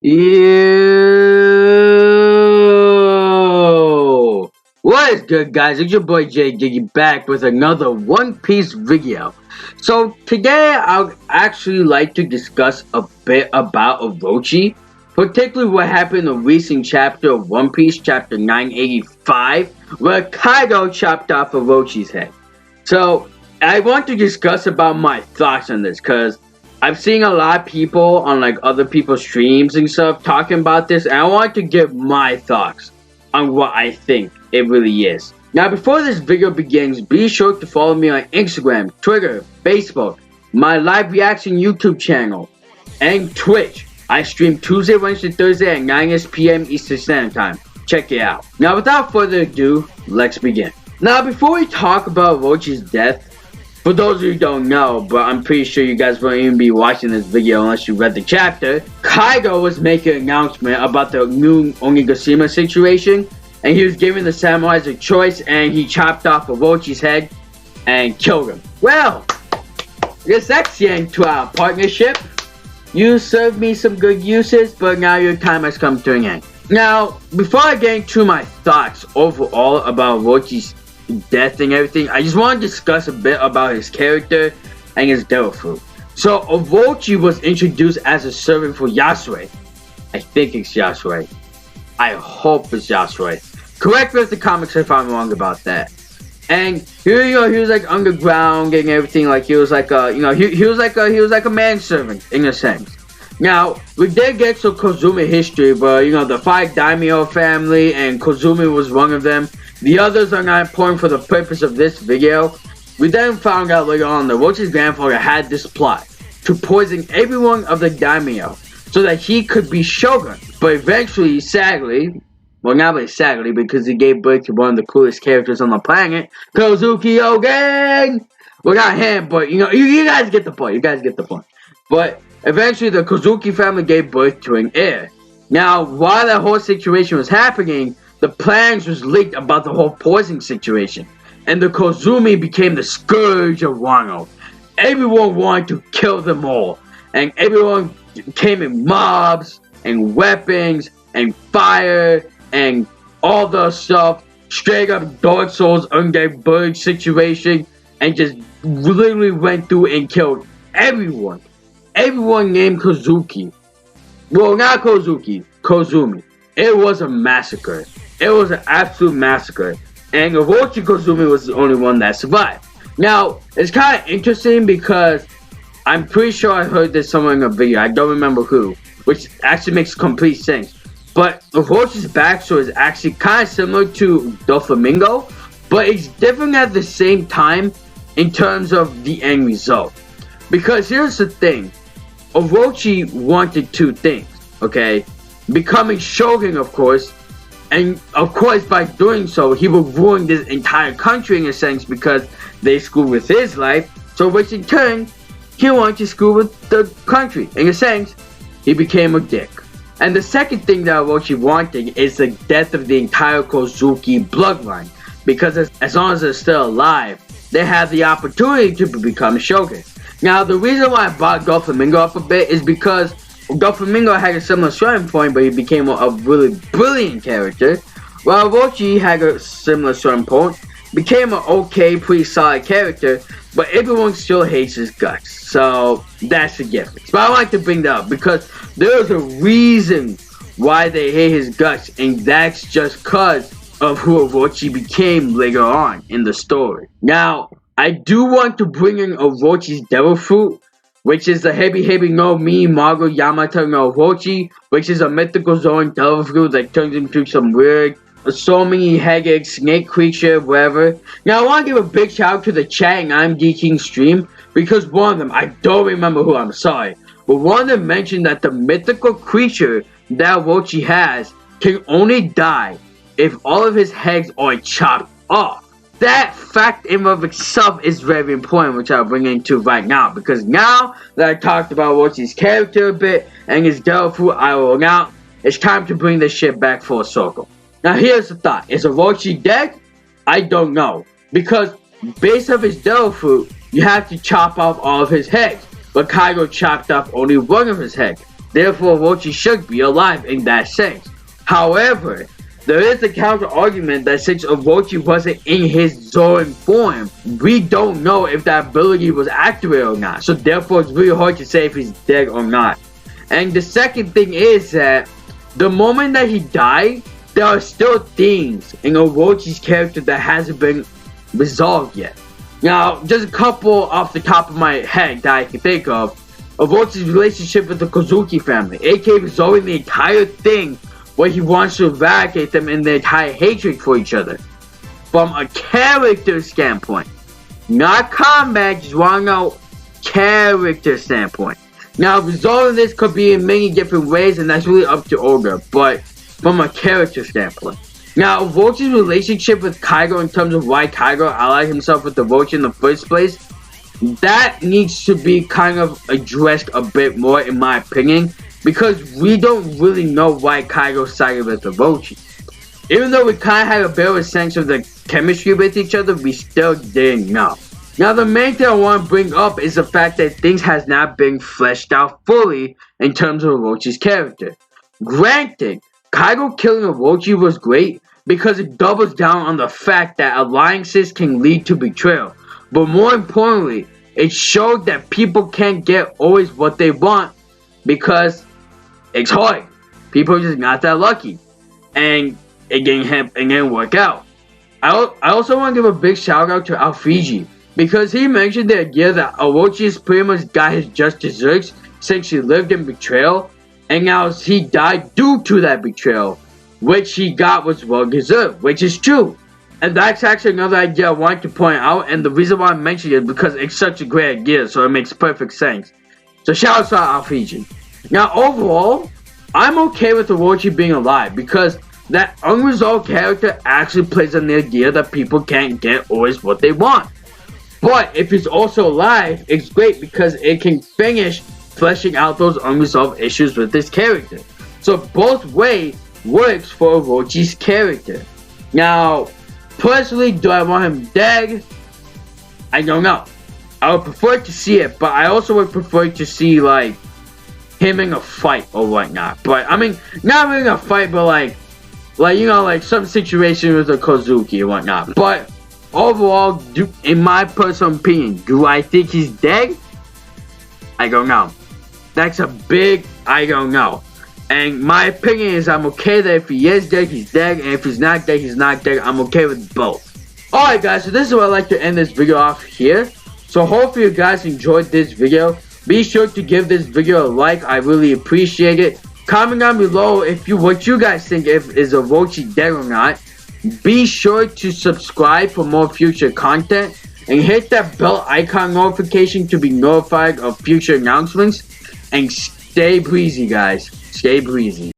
Yo! What is good, guys? It's your boy Jay Diggy back with another One Piece video. So today I'd actually like to discuss a bit about Orochi, particularly what happened in the recent chapter of One Piece, chapter 985, where Kaido chopped off Orochi's head. So I want to discuss about my thoughts on this, because I've seen a lot of people on like other people's streams and stuff talking about this, and I want to give my thoughts on what I think it really is. Now, before this video begins, be sure to follow me on Instagram, Twitter, Facebook, my live reaction YouTube channel, and Twitch. I stream Tuesday, Wednesday, Thursday at 9 p.m. Eastern Standard Time. Check it out. Now, without further ado, let's begin. Now, before we talk about Orochi's death, for those of you who don't know, but I'm pretty sure you guys won't even be watching this video unless you read the chapter, Kaido was making an announcement about the new Onigashima situation, and he was giving the samurais a choice, and he chopped off Orochi's head and killed him. Well, I guess that's the end to our partnership. You served me some good uses, but now your time has come to an end. Now, before I get into my thoughts overall about Orochi's death and everything, I just want to discuss a bit about his character and his devil fruit. So Orochi was introduced as a servant for Yasue. I think it's Yasue. I hope it's Yasue. Correct me in the comics if I'm wrong about that. And here, he was like underground and everything. Like he was like a, he was like a manservant in a sense. Now, we did get some Kozume history, but the 5 daimyo family, and Kozume was one of them. The others are not important for the purpose of this video. We then found out later on that Orochi's grandfather had this plot to poison every one of the daimyo so that he could be shogun. But eventually, sadly, well, not really sadly, because he gave birth to one of the coolest characters on the planet, Kozuki Ogen! Well, not him, but you guys get the point. You guys get the point. But eventually, the Kozuki family gave birth to an heir. Now, while that whole situation was happening, the plans was leaked about the whole poison situation, and the Kozume became the scourge of Wano. Everyone wanted to kill them all, and everyone came in mobs, and weapons, and fire, and all the stuff, straight up Dark Souls Undead Bird situation, and just literally went through and killed everyone. Everyone named Kozuki. Well, not Kozuki, Kozumi. It was a massacre. It was an absolute massacre. And Orochi Kozumi was the only one that survived. Now, it's kind of interesting because I'm pretty sure I heard this somewhere in a video. I don't remember who. Which actually makes complete sense. But Orochi's backstory is actually kind of similar to Doflamingo. But it's different at the same time in terms of the end result. Because here's the thing. Orochi wanted 2 things. Okay? Becoming shogun, of course. And of course, by doing so, he will ruin this entire country in a sense because they screw with his life. So, which in turn, he wanted to screw with the country. In a sense, he became a dick. And the second thing that Orochi wanted is the death of the entire Kozuki bloodline. Because as long as they're still alive, they have the opportunity to become shogun. Now, the reason why I brought Doflamingo up a bit is because Doflamingo had a similar starting point, but he became a really brilliant character. While Orochi had a similar starting point, became an okay, pretty solid character, but everyone still hates his guts. So that's the difference. But I like to bring that up because there's a reason why they hate his guts, and that's just because of who Orochi became later on in the story. Now, I do want to bring in Orochi's devil fruit, which is the Hebi no Mi Mago Yamata no Orochi, which is a mythical zone devil fruit that turns into some weird, so many headed snake creature, whatever. Now, I want to give a big shout out to the chat and I'm Geeking stream, because one of them, I don't remember who, I'm sorry, but one of them mentioned that the mythical creature that Orochi has can only die if all of his heads are chopped off. That fact in of itself is very important, which I'll bring into right now. Because now that I talked about Orochi's character a bit and his devil fruit, it's time to bring this shit back full circle. Now here's the thought. Is Orochi dead? I don't know. Because based off his devil fruit, you have to chop off all of his heads. But Kaido chopped off only one of his heads. Therefore, Orochi should be alive in that sense. However, there is a counter argument that since Orochi wasn't in his Zoran form, we don't know if that ability was accurate or not. So therefore, it's really hard to say if he's dead or not. And the second thing is that the moment that he died, there are still things in Orochi's character that hasn't been resolved yet. Now, just a couple off the top of my head that I can think of. Orochi's relationship with the Kozuki family, aka resolving the entire thing where he wants to eradicate them and their entire hatred for each other. From a character standpoint. Not combat, just want to know character standpoint. Now, resolving this could be in many different ways, and that's really up to Oda, but from a character standpoint. Now, Orochi's relationship with Kaido in terms of why Kaido allied himself with Orochi in the first place, that needs to be kind of addressed a bit more, in my opinion, because we don't really know why Kaido sided with Orochi. Even though we kind of had a bit of a sense of the chemistry with each other, we still didn't know. Now, the main thing I want to bring up is the fact that things has not been fleshed out fully in terms of Orochi's character. Granted, Kaido killing Orochi was great because it doubles down on the fact that alliances can lead to betrayal. But more importantly, it showed that people can't get always what they want because it's hard. People are just not that lucky. And it didn't work out. I also want to give a big shout out to Alfiji, because he mentioned the idea that Orochi pretty much got his just desserts since he lived in betrayal, and now he died due to that betrayal, which he got was well deserved, which is true. And that's actually another idea I wanted to point out, and the reason why I mentioned it is because it's such a great idea, so it makes perfect sense. So shout out to Alfiji. Now overall, I'm okay with Orochi being alive, because that unresolved character actually plays on the idea that people can't get always what they want. But if he's also alive, it's great because it can finish fleshing out those unresolved issues with his character. So both ways works for Orochi's character. Now, personally, do I want him dead? I don't know. I would prefer to see it, but I also would prefer to see, like, him in a fight or whatnot. But, I mean, not really a fight, but like, you know, like some situation with a Kozuki and whatnot. But overall, in my personal opinion, do I think he's dead? I don't know. That's a big I don't know. And my opinion is I'm okay that if he is dead, he's dead. And if he's not dead, he's not dead. I'm okay with both. Alright guys, so this is where I'd like to end this video off here. So hopefully you guys enjoyed this video. Be sure to give this video a like. I really appreciate it. Comment down below what you guys think, if is Orochi dead or not. Be sure to subscribe for more future content. And hit that bell icon notification to be notified of future announcements. And stay breezy, guys. Stay breezy.